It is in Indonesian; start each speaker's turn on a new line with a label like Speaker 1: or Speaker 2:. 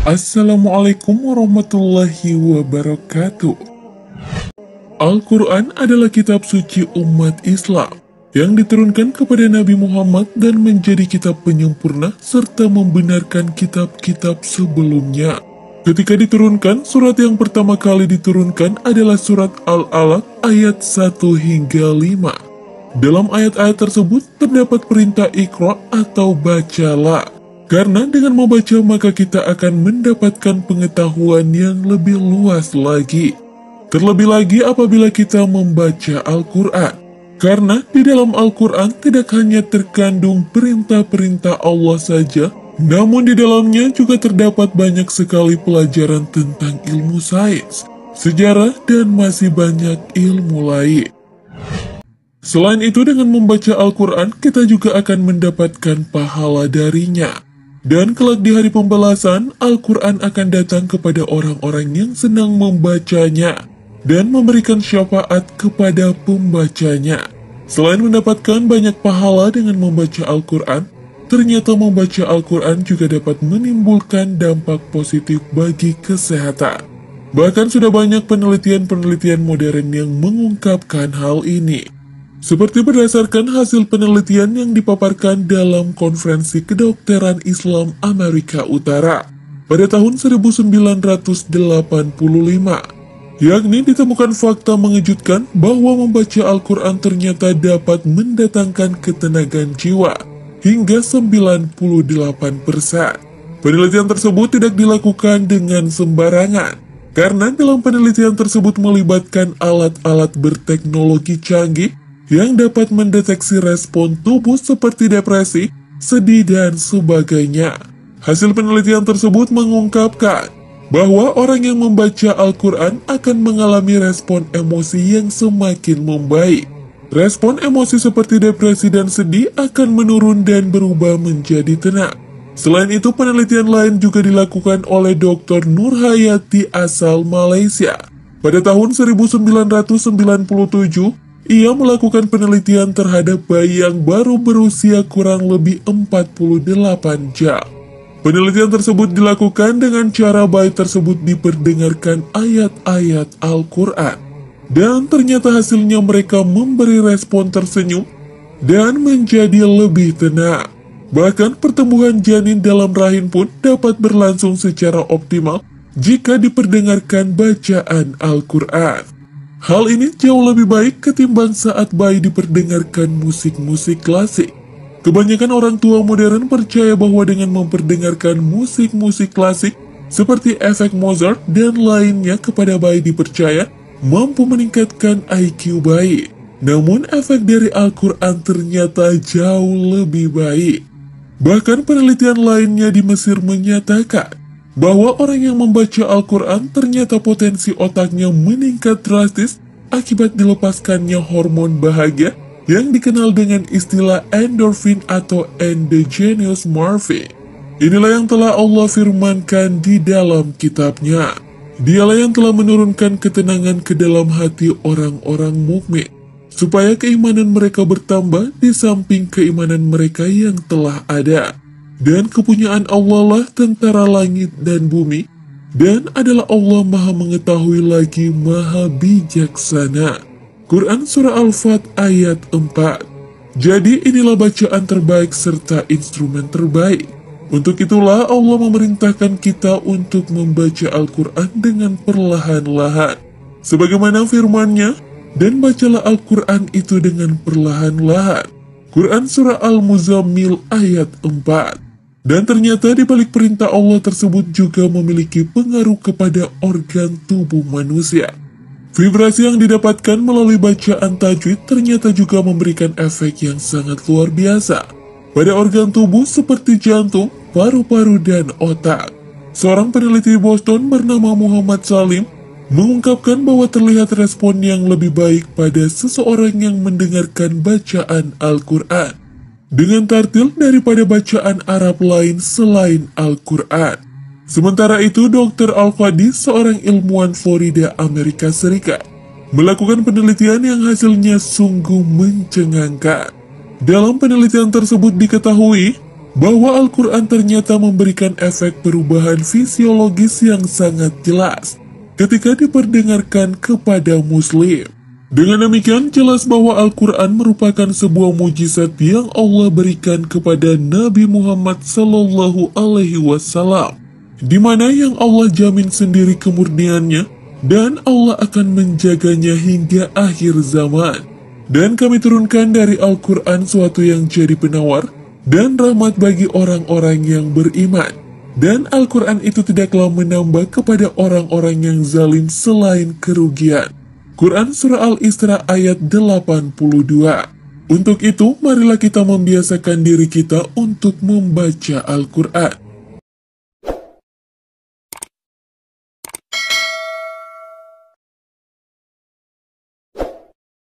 Speaker 1: Assalamualaikum warahmatullahi wabarakatuh. Al-Quran adalah kitab suci umat Islam yang diturunkan kepada Nabi Muhammad dan menjadi kitab penyempurna serta membenarkan kitab-kitab sebelumnya. Ketika diturunkan, surat yang pertama kali diturunkan adalah surat Al-Alaq ayat 1 hingga 5. Dalam ayat-ayat tersebut terdapat perintah Iqra atau bacalah. Karena dengan membaca maka kita akan mendapatkan pengetahuan yang lebih luas lagi. Terlebih lagi apabila kita membaca Al-Quran. Karena di dalam Al-Quran tidak hanya terkandung perintah-perintah Allah saja, namun di dalamnya juga terdapat banyak sekali pelajaran tentang ilmu sains, sejarah, dan masih banyak ilmu lain. Selain itu, dengan membaca Al-Quran, kita juga akan mendapatkan pahala darinya. Dan kelak di hari pembalasan, Al-Quran akan datang kepada orang-orang yang senang membacanya dan memberikan syafaat kepada pembacanya. Selain mendapatkan banyak pahala dengan membaca Al-Quran, ternyata membaca Al-Quran juga dapat menimbulkan dampak positif bagi kesehatan. Bahkan sudah banyak penelitian-penelitian modern yang mengungkapkan hal ini. Seperti berdasarkan hasil penelitian yang dipaparkan dalam Konferensi Kedokteran Islam Amerika Utara pada tahun 1985, yakni ditemukan fakta mengejutkan bahwa membaca Al-Quran ternyata dapat mendatangkan ketenagaan jiwa hingga 98%. Penelitian tersebut tidak dilakukan dengan sembarangan, karena dalam penelitian tersebut melibatkan alat-alat berteknologi canggih yang dapat mendeteksi respon tubuh seperti depresi, sedih, dan sebagainya. Hasil penelitian tersebut mengungkapkan bahwa orang yang membaca Al-Quran akan mengalami respon emosi yang semakin membaik. Respon emosi seperti depresi dan sedih akan menurun dan berubah menjadi tenang. Selain itu, penelitian lain juga dilakukan oleh Dr. Nurhayati asal Malaysia. Pada tahun 1997, ia melakukan penelitian terhadap bayi yang baru berusia kurang lebih 48 jam. Penelitian tersebut dilakukan dengan cara bayi tersebut diperdengarkan ayat-ayat Al-Quran. Dan ternyata hasilnya mereka memberi respon tersenyum dan menjadi lebih tenang. Bahkan pertumbuhan janin dalam rahim pun dapat berlangsung secara optimal jika diperdengarkan bacaan Al-Quran. Hal ini jauh lebih baik ketimbang saat bayi diperdengarkan musik-musik klasik. Kebanyakan orang tua modern percaya bahwa dengan memperdengarkan musik-musik klasik seperti efek Mozart dan lainnya kepada bayi dipercaya mampu meningkatkan IQ bayi. Namun efek dari Al-Quran ternyata jauh lebih baik. Bahkan penelitian lainnya di Mesir menyatakan bahwa orang yang membaca Al-Quran ternyata potensi otaknya meningkat drastis akibat dilepaskannya hormon bahagia yang dikenal dengan istilah endorfin atau endogenous morphine. Inilah yang telah Allah firmankan di dalam kitabnya. Dialah yang telah menurunkan ketenangan ke dalam hati orang-orang mukmin, supaya keimanan mereka bertambah di samping keimanan mereka yang telah ada. Dan kepunyaan Allah lah tentara langit dan bumi, dan adalah Allah maha mengetahui lagi maha bijaksana. Quran Surah Al-Fat ayat 4. Jadi inilah bacaan terbaik serta instrumen terbaik. Untuk itulah Allah memerintahkan kita untuk membaca Al-Quran dengan perlahan-lahan. Sebagaimana firman-Nya, dan bacalah Al-Quran itu dengan perlahan-lahan. Quran Surah Al-Muzammil ayat 4. Dan ternyata di balik perintah Allah tersebut juga memiliki pengaruh kepada organ tubuh manusia. Vibrasi yang didapatkan melalui bacaan tajwid ternyata juga memberikan efek yang sangat luar biasa pada organ tubuh seperti jantung, paru-paru, dan otak. Seorang peneliti di Boston bernama Muhammad Salim mengungkapkan bahwa terlihat respon yang lebih baik pada seseorang yang mendengarkan bacaan Al-Quran dengan tartil daripada bacaan Arab lain selain Al-Quran. Sementara itu, Dr. Al-Fadi, seorang ilmuwan Florida, Amerika Serikat, melakukan penelitian yang hasilnya sungguh mencengangkan. Dalam penelitian tersebut diketahui bahwa Al-Quran ternyata memberikan efek perubahan fisiologis yang sangat jelas ketika diperdengarkan kepada muslim. Dengan demikian, jelas bahwa Al-Quran merupakan sebuah mujizat yang Allah berikan kepada Nabi Muhammad SAW, di mana yang Allah jamin sendiri kemurniannya, dan Allah akan menjaganya hingga akhir zaman. Dan kami turunkan dari Al-Quran suatu yang jadi penawar dan rahmat bagi orang-orang yang beriman. Dan Al-Quran itu tidaklah menambah kepada orang-orang yang zalim selain kerugian. Quran Surah Al-Isra ayat 82. Untuk itu, marilah kita membiasakan diri kita untuk membaca Al-Quran.